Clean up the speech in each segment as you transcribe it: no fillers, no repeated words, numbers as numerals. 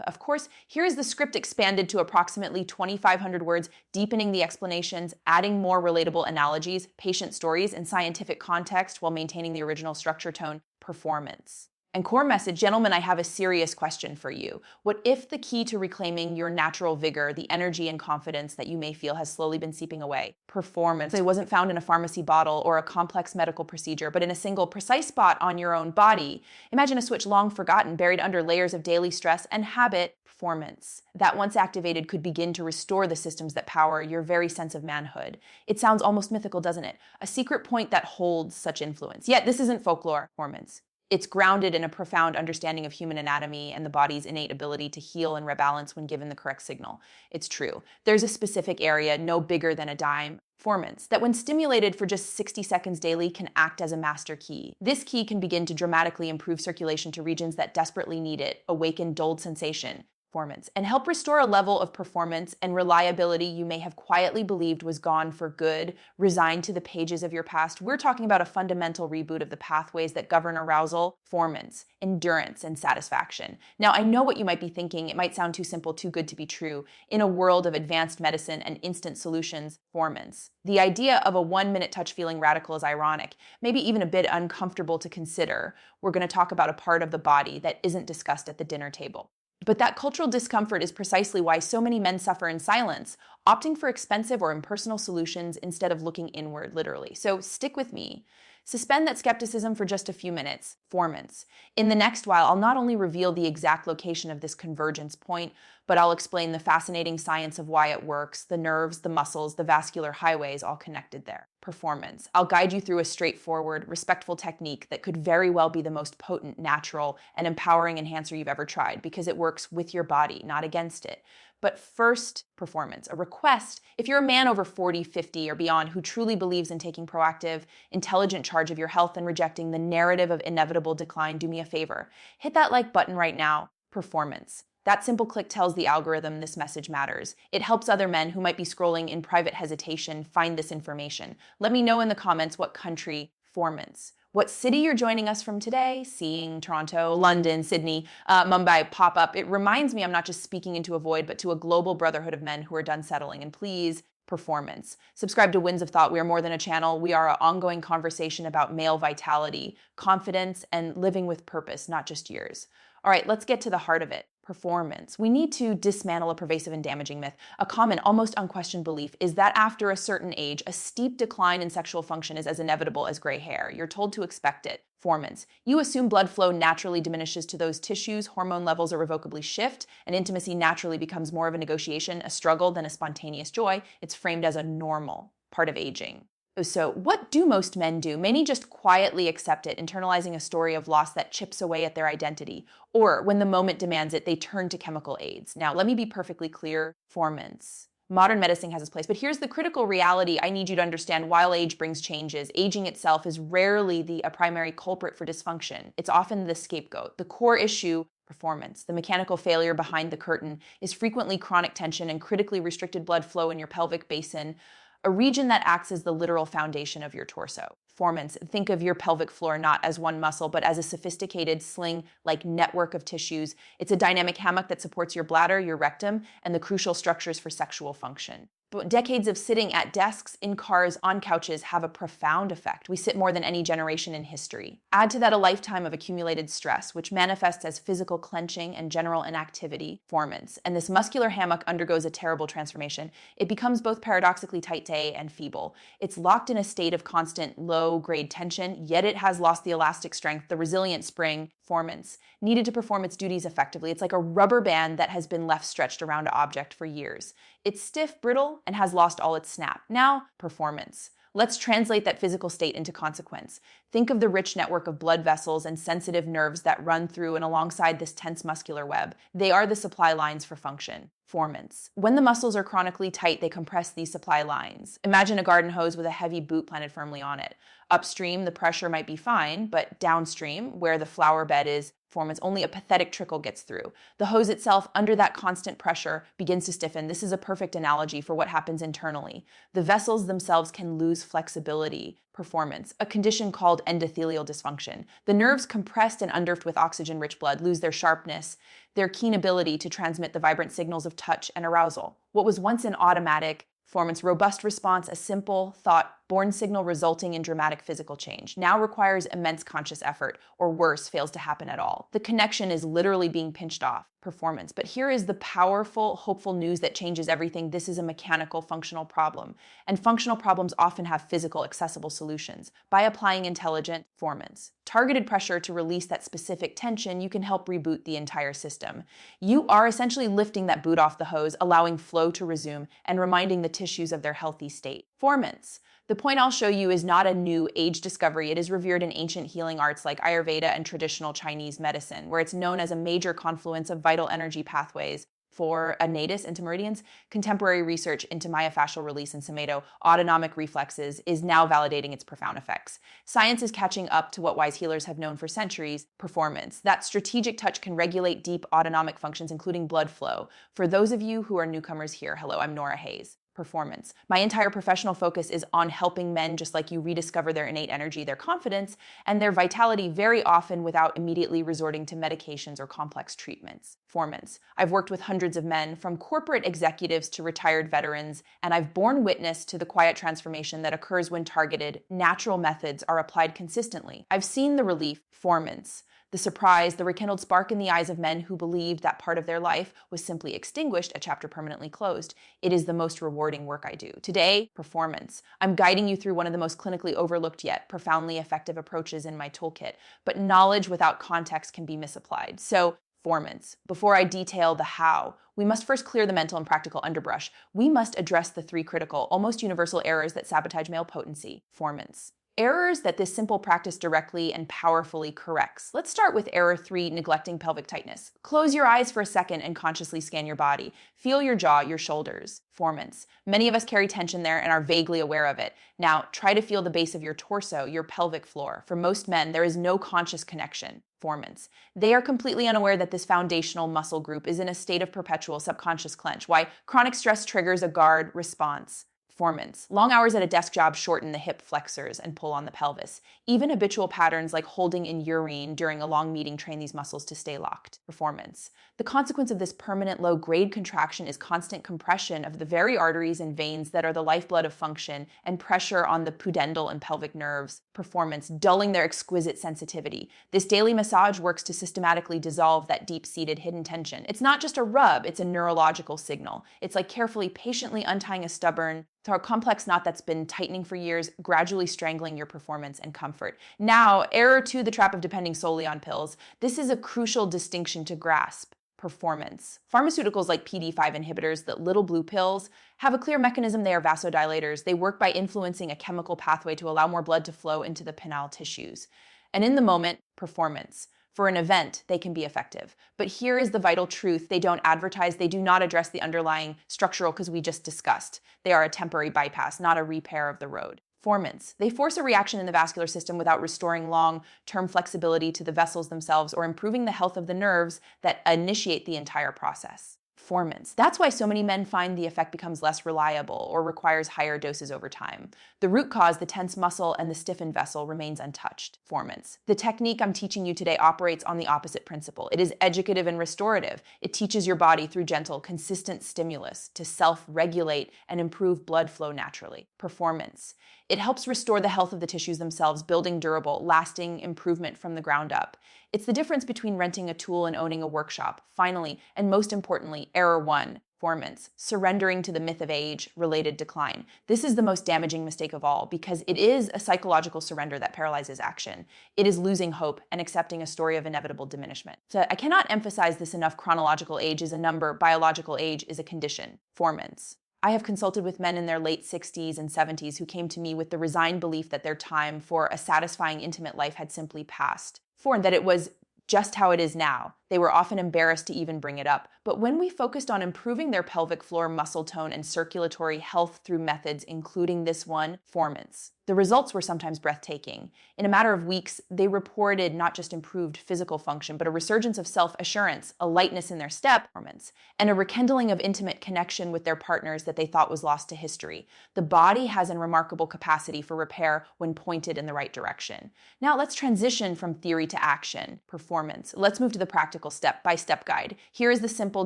Of course, here is the script expanded to approximately 2,500 words, deepening the explanations, adding more relatable analogies, patient stories, and scientific context while maintaining the original structure, tone, performance. And core message, gentlemen, I have a serious question for you. What if the key to reclaiming your natural vigor, the energy and confidence that you may feel has slowly been seeping away? Performance. It wasn't found in a pharmacy bottle or a complex medical procedure, but in a single precise spot on your own body. Imagine a switch long forgotten, buried under layers of daily stress and habit. Performance that once activated could begin to restore the systems that power your very sense of manhood. It sounds almost mythical, doesn't it? A secret point that holds such influence. Yet this isn't folklore. Performance. It's grounded in a profound understanding of human anatomy and the body's innate ability to heal and rebalance when given the correct signal. It's true. There's a specific area, no bigger than a dime, performance, that when stimulated for just 60 seconds daily can act as a master key. This key can begin to dramatically improve circulation to regions that desperately need it, awaken dulled sensation, performance, and help restore a level of performance and reliability you may have quietly believed was gone for good, resigned to the pages of your past. We're talking about a fundamental reboot of the pathways that govern arousal, performance, endurance, and satisfaction. Now, I know what you might be thinking. It might sound too simple, too good to be true. In a world of advanced medicine and instant solutions, performance. The idea of a 1-minute touch feeling radical is ironic, maybe even a bit uncomfortable to consider. We're going to talk about a part of the body that isn't discussed at the dinner table. But that cultural discomfort is precisely why so many men suffer in silence, opting for expensive or impersonal solutions instead of looking inward, literally. So stick with me. Suspend that skepticism for just a few minutes. Performance. In the next while, I'll not only reveal the exact location of this convergence point, but I'll explain the fascinating science of why it works, the nerves, the muscles, the vascular highways all connected there. Performance. I'll guide you through a straightforward, respectful technique that could very well be the most potent, natural, and empowering enhancer you've ever tried because it works with your body, not against it. But first, performance, a request. If you're a man over 40, 50, or beyond who truly believes in taking proactive, intelligent charge of your health and rejecting the narrative of inevitable decline, do me a favor. Hit that like button right now. Performance. That simple click tells the algorithm this message matters. It helps other men who might be scrolling in private hesitation find this information. Let me know in the comments what country, performance, what city you're joining us from today, seeing Toronto, London, Sydney, Mumbai pop up. It reminds me I'm not just speaking into a void, but to a global brotherhood of men who are done settling. And please, performance. Subscribe to Winds of Thought. We are more than a channel. We are an ongoing conversation about male vitality, confidence, and living with purpose, not just years. All right, let's get to the heart of it. Performance. We need to dismantle a pervasive and damaging myth. A common, almost unquestioned belief is that after a certain age, a steep decline in sexual function is as inevitable as gray hair. You're told to expect it. Performance. You assume blood flow naturally diminishes to those tissues, hormone levels irrevocably shift, and intimacy naturally becomes more of a negotiation, a struggle, than a spontaneous joy. It's framed as a normal part of aging. So what do most men do? Many just quietly accept it, internalizing a story of loss that chips away at their identity. Or when the moment demands it, they turn to chemical aids. Now, let me be perfectly clear. Performance. Modern medicine has its place, but here's the critical reality I need you to understand. While age brings changes, aging itself is rarely a primary culprit for dysfunction. It's often the scapegoat. The core issue, performance, the mechanical failure behind the curtain, is frequently chronic tension and critically restricted blood flow in your pelvic basin, a region that acts as the literal foundation of your torso. Performance. Think of your pelvic floor not as one muscle, but as a sophisticated sling-like network of tissues. It's a dynamic hammock that supports your bladder, your rectum, and the crucial structures for sexual function. But decades of sitting at desks, in cars, on couches have a profound effect. We sit more than any generation in history. Add to that a lifetime of accumulated stress, which manifests as physical clenching and general inactivity, performance. And this muscular hammock undergoes a terrible transformation. It becomes both paradoxically tight and feeble. It's locked in a state of constant low-grade tension, yet it has lost the elastic strength, the resilient spring, performance, needed to perform its duties effectively. It's like a rubber band that has been left stretched around an object for years. It's stiff, brittle, and has lost all its snap. Now, performance. Let's translate that physical state into consequence. Think of the rich network of blood vessels and sensitive nerves that run through and alongside this tense muscular web. They are the supply lines for function. Performance. When the muscles are chronically tight, they compress these supply lines. Imagine a garden hose with a heavy boot planted firmly on it. Upstream, the pressure might be fine, but downstream, where the flower bed is, Performance, only a pathetic trickle gets through. The hose itself, under that constant pressure, begins to stiffen. This is a perfect analogy for what happens internally. The vessels themselves can lose flexibility. Performance, a condition called endothelial dysfunction. The nerves, compressed and underfed with oxygen-rich blood, lose their sharpness, their keen ability to transmit the vibrant signals of touch and arousal. What was once an automatic performance, robust response, a simple, thought-born signal resulting in dramatic physical change, now requires immense conscious effort, or worse, fails to happen at all. The connection is literally being pinched off. Performance. But here is the powerful, hopeful news that changes everything. This is a mechanical, functional problem. And functional problems often have physical, accessible solutions. By applying intelligent performance, targeted pressure to release that specific tension, you can help reboot the entire system. You are essentially lifting that boot off the hose, allowing flow to resume, and reminding the tissues of their healthy state. Performance. The point I'll show you is not a new age discovery. It is revered in ancient healing arts like Ayurveda and traditional Chinese medicine, where it's known as a major confluence of vital energy pathways for natus into meridians. Contemporary research into myofascial release and somato-autonomic reflexes is now validating its profound effects. Science is catching up to what wise healers have known for centuries: performance. That strategic touch can regulate deep autonomic functions, including blood flow. For those of you who are newcomers here, hello, I'm Nora Hayes. Performance. My entire professional focus is on helping men just like you rediscover their innate energy, their confidence, and their vitality, very often without immediately resorting to medications or complex treatments. Performance. I've worked with hundreds of men, from corporate executives to retired veterans, and I've borne witness to the quiet transformation that occurs when targeted, natural methods are applied consistently. I've seen the relief. Performance. The surprise, the rekindled spark in the eyes of men who believed that part of their life was simply extinguished, a chapter permanently closed. It is the most rewarding work I do. Today, performance. I'm guiding you through one of the most clinically overlooked yet profoundly effective approaches in my toolkit, but knowledge without context can be misapplied. So, performance. Before I detail the how, we must first clear the mental and practical underbrush. We must address the three critical, almost universal errors that sabotage male potency. Performance. Errors that this simple practice directly and powerfully corrects. Let's start with error 3, neglecting pelvic tightness. Close your eyes for a second and consciously scan your body. Feel your jaw, your shoulders. Performance. Many of us carry tension there and are vaguely aware of it. Now, try to feel the base of your torso, your pelvic floor. For most men, there is no conscious connection. Performance. They are completely unaware that this foundational muscle group is in a state of perpetual subconscious clench. Why? Chronic stress triggers a guard response. Performance. Long hours at a desk job shorten the hip flexors and pull on the pelvis. Even habitual patterns like holding in urine during a long meeting train these muscles to stay locked. Performance. The consequence of this permanent low-grade contraction is constant compression of the very arteries and veins that are the lifeblood of function, and pressure on the pudendal and pelvic nerves. Performance. Dulling their exquisite sensitivity. This daily massage works to systematically dissolve that deep-seated hidden tension. It's not just a rub, it's a neurological signal. It's like carefully, patiently untying a stubborn, through a complex knot that's been tightening for years, gradually strangling your performance and comfort. Now, error 2, the trap of depending solely on pills. This is a crucial distinction to grasp. Performance. Pharmaceuticals like PD-5 inhibitors, the little blue pills, have a clear mechanism. They are vasodilators. They work by influencing a chemical pathway to allow more blood to flow into the penile tissues. And in the moment, performance. For an event, they can be effective. But here is the vital truth. They don't advertise. They do not address the underlying structural, because we just discussed. They are a temporary bypass, not a repair of the road. Performance. They force a reaction in the vascular system without restoring long-term flexibility to the vessels themselves or improving the health of the nerves that initiate the entire process. Performance. That's why so many men find the effect becomes less reliable or requires higher doses over time. The root cause, the tense muscle and the stiffened vessel, remains untouched. Performance. The technique I'm teaching you today operates on the opposite principle. It is educative and restorative. It teaches your body through gentle, consistent stimulus to self-regulate and improve blood flow naturally. Performance. It helps restore the health of the tissues themselves, building durable, lasting improvement from the ground up. It's the difference between renting a tool and owning a workshop. Finally, and most importantly, error 1, performance, surrendering to the myth of age-related decline. This is the most damaging mistake of all, because it is a psychological surrender that paralyzes action. It is losing hope and accepting a story of inevitable diminishment. So I cannot emphasize this enough. Chronological age is a number, biological age is a condition. Performance. I have consulted with men in their late 60s and 70s who came to me with the resigned belief that their time for a satisfying intimate life had simply passed, and that it was just how it is now. They were often embarrassed to even bring it up. But when we focused on improving their pelvic floor muscle tone and circulatory health through methods including this one, performance, the results were sometimes breathtaking. In a matter of weeks, they reported not just improved physical function, but a resurgence of self-assurance, a lightness in their step, performance, and a rekindling of intimate connection with their partners that they thought was lost to history. The body has a remarkable capacity for repair when pointed in the right direction. Now let's transition from theory to action, performance. Let's move to the practical step-by-step guide. Here is the simple,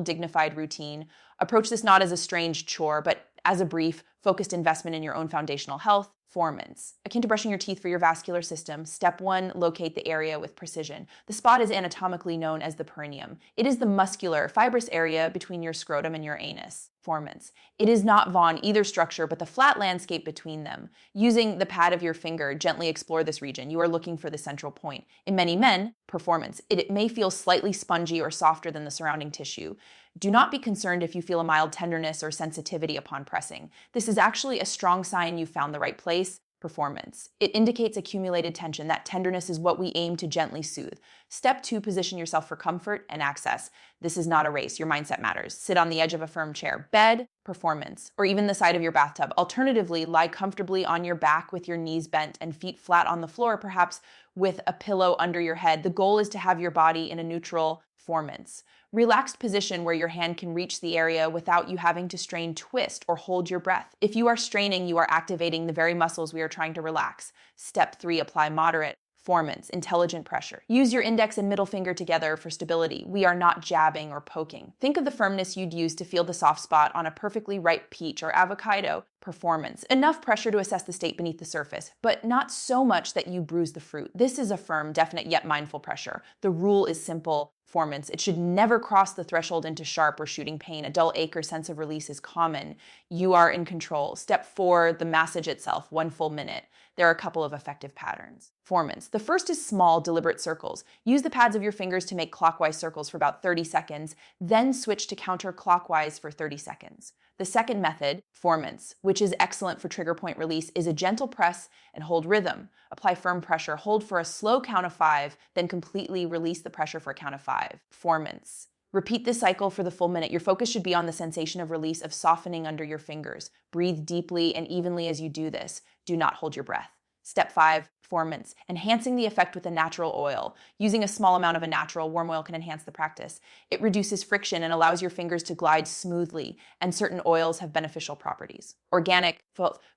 dignified routine. Approach this not as a strange chore, but as a brief, focused investment in your own foundational health. Performance. Akin to brushing your teeth for your vascular system, step 1, locate the area with precision. The spot is anatomically known as the perineum. It is the muscular, fibrous area between your scrotum and your anus. Performance. It is not Vaughan either structure, but the flat landscape between them. Using the pad of your finger, gently explore this region. You are looking for the central point. In many men, performance. It may feel slightly spongy or softer than the surrounding tissue. Do not be concerned if you feel a mild tenderness or sensitivity upon pressing. This is actually a strong sign you found the right place. Performance. It indicates accumulated tension. That tenderness is what we aim to gently soothe. Step 2, position yourself for comfort and access. This is not a race. Your mindset matters. Sit on the edge of a firm chair, bed, performance, or even the side of your bathtub. Alternatively, lie comfortably on your back with your knees bent and feet flat on the floor, perhaps with a pillow under your head. The goal is to have your body in a neutral performance. Relaxed position where your hand can reach the area without you having to strain, twist, or hold your breath. If you are straining, you are activating the very muscles we are trying to relax. Step 3, apply moderate performance, intelligent pressure. Use your index and middle finger together for stability. We are not jabbing or poking. Think of the firmness you'd use to feel the soft spot on a perfectly ripe peach or avocado. Performance. Enough pressure to assess the state beneath the surface, but not so much that you bruise the fruit. This is a firm, definite, yet mindful pressure. The rule is simple. Performance. It should never cross the threshold into sharp or shooting pain. A dull ache or sense of release is common. You are in control. Step 4, the massage itself, 1 full minute. There are a couple of effective patterns. Performance. The first is small, deliberate circles. Use the pads of your fingers to make clockwise circles for about 30 seconds, then switch to counterclockwise for 30 seconds. The second method, performance, which is excellent for trigger point release, is a gentle press and hold rhythm. Apply firm pressure, hold for a slow count of 5, then completely release the pressure for a count of 5. Performance. Repeat this cycle for the full minute. Your focus should be on the sensation of release, of softening under your fingers. Breathe deeply and evenly as you do this. Do not hold your breath. Step 5, performance. Enhancing the effect with a natural oil. Using a small amount of a natural warm oil can enhance the practice. It reduces friction and allows your fingers to glide smoothly, and certain oils have beneficial properties. Organic,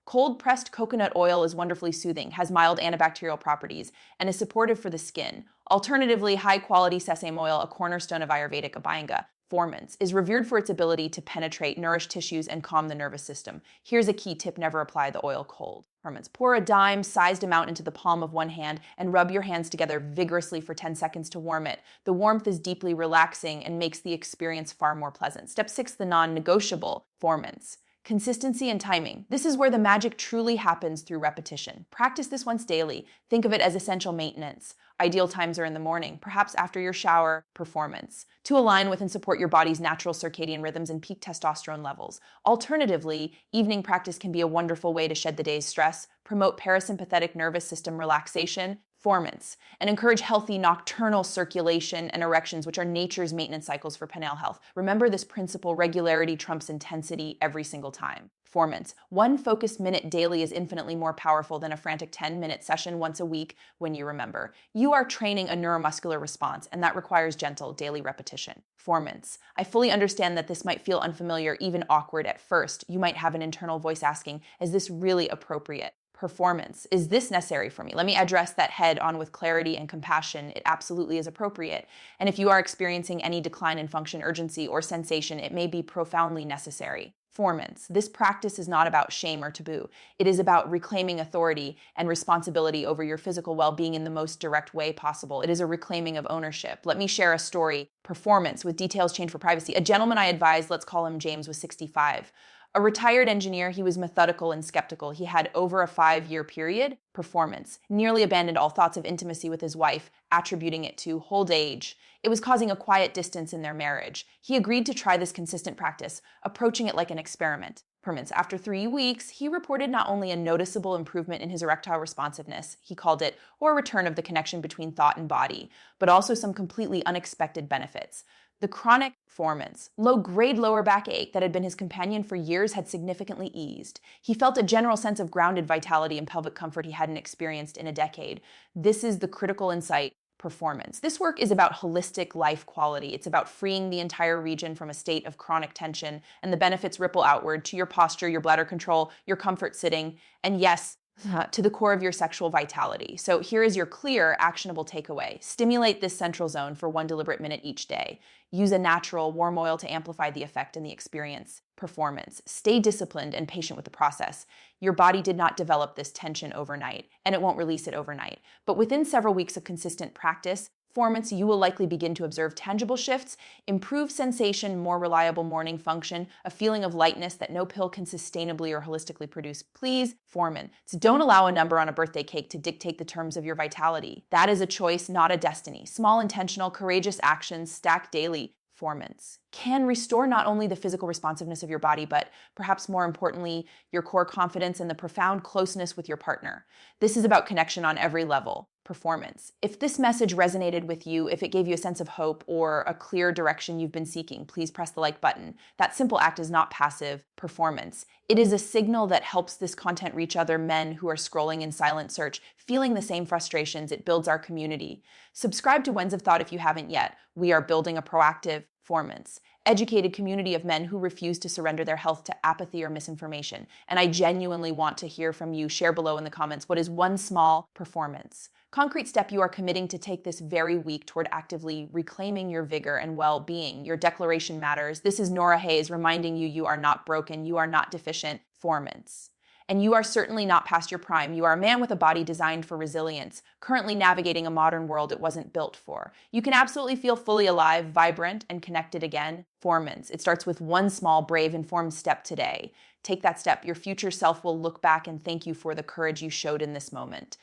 cold-pressed coconut oil is wonderfully soothing, has mild antibacterial properties, and is supportive for the skin. Alternatively, high-quality sesame oil, a cornerstone of Ayurvedic Abhyanga, performance, is revered for its ability to penetrate, nourish tissues, and calm the nervous system. Here's a key tip: never apply the oil cold. Performance. Pour a dime-sized amount into the palm of one hand and rub your hands together vigorously for 10 seconds to warm it. The warmth is deeply relaxing and makes the experience far more pleasant. Step 6, the non-negotiable, performance. Consistency and timing. This is where the magic truly happens through repetition. Practice this once daily. Think of it as essential maintenance. Ideal times are in the morning, perhaps after your shower. Performance. To align with and support your body's natural circadian rhythms and peak testosterone levels. Alternatively, evening practice can be a wonderful way to shed the day's stress, promote parasympathetic nervous system relaxation, performance, and encourage healthy nocturnal circulation and erections, which are nature's maintenance cycles for penile health. Remember this principle: regularity trumps intensity every single time. Performance. 1 focused minute daily is infinitely more powerful than a frantic 10-minute session once a week when you remember. You are training a neuromuscular response, and that requires gentle daily repetition. Performance. I fully understand that this might feel unfamiliar, even awkward at first. You might have an internal voice asking, is this really appropriate? Performance. Is this necessary for me? Let me address that head on with clarity and compassion. It absolutely is appropriate. And if you are experiencing any decline in function, urgency, or sensation, it may be profoundly necessary. Performance. This practice is not about shame or taboo. It is about reclaiming authority and responsibility over your physical well-being in the most direct way possible. It is a reclaiming of ownership. Let me share a story. Performance with details changed for privacy. A gentleman I advised, let's call him James, was 65. A retired engineer, he was methodical and skeptical. He had, over a 5-year period, performance, nearly abandoned all thoughts of intimacy with his wife, attributing it to old age. It was causing a quiet distance in their marriage. He agreed to try this consistent practice, approaching it like an experiment. After 3 weeks, he reported not only a noticeable improvement in his erectile responsiveness, he called it, or a return of the connection between thought and body, but also some completely unexpected benefits. The chronic performance, low-grade lower back ache that had been his companion for years had significantly eased. He felt a general sense of grounded vitality and pelvic comfort he hadn't experienced in a decade. This is the critical insight. Performance. This work is about holistic life quality. It's about freeing the entire region from a state of chronic tension, and the benefits ripple outward to your posture, your bladder control, your comfort sitting, and yes, to the core of your sexual vitality. So here is your clear, actionable takeaway. Stimulate this central zone for 1 deliberate minute each day. Use a natural, warm oil to amplify the effect and the experience. Performance. Stay disciplined and patient with the process. Your body did not develop this tension overnight, and it won't release it overnight. But within several weeks of consistent practice, performance, you will likely begin to observe tangible shifts, improved sensation, more reliable morning function, a feeling of lightness that no pill can sustainably or holistically produce. Please, performance. Don't allow a number on a birthday cake to dictate the terms of your vitality. That is a choice, not a destiny. Small, intentional, courageous actions stacked daily. Performance can restore not only the physical responsiveness of your body, but perhaps more importantly, your core confidence and the profound closeness with your partner. This is about connection on every level. Performance. If this message resonated with you, if it gave you a sense of hope or a clear direction you've been seeking, please press the like button. That simple act is not passive performance. It is a signal that helps this content reach other men who are scrolling in silent search, feeling the same frustrations. It builds our community. Subscribe to Winds of Thought if you haven't yet. We are building a proactive, performance, educated community of men who refuse to surrender their health to apathy or misinformation. And I genuinely want to hear from you. Share below in the comments, what is one small performance, concrete step you are committing to take this very week toward actively reclaiming your vigor and well-being? Your declaration matters. This is Nora Hayes reminding you, you are not broken, you are not deficient. Performance. And you are certainly not past your prime. You are a man with a body designed for resilience, currently navigating a modern world it wasn't built for. You can absolutely feel fully alive, vibrant, and connected again. Performance. It starts with one small, brave, informed step today. Take that step. Your future self will look back and thank you for the courage you showed in this moment.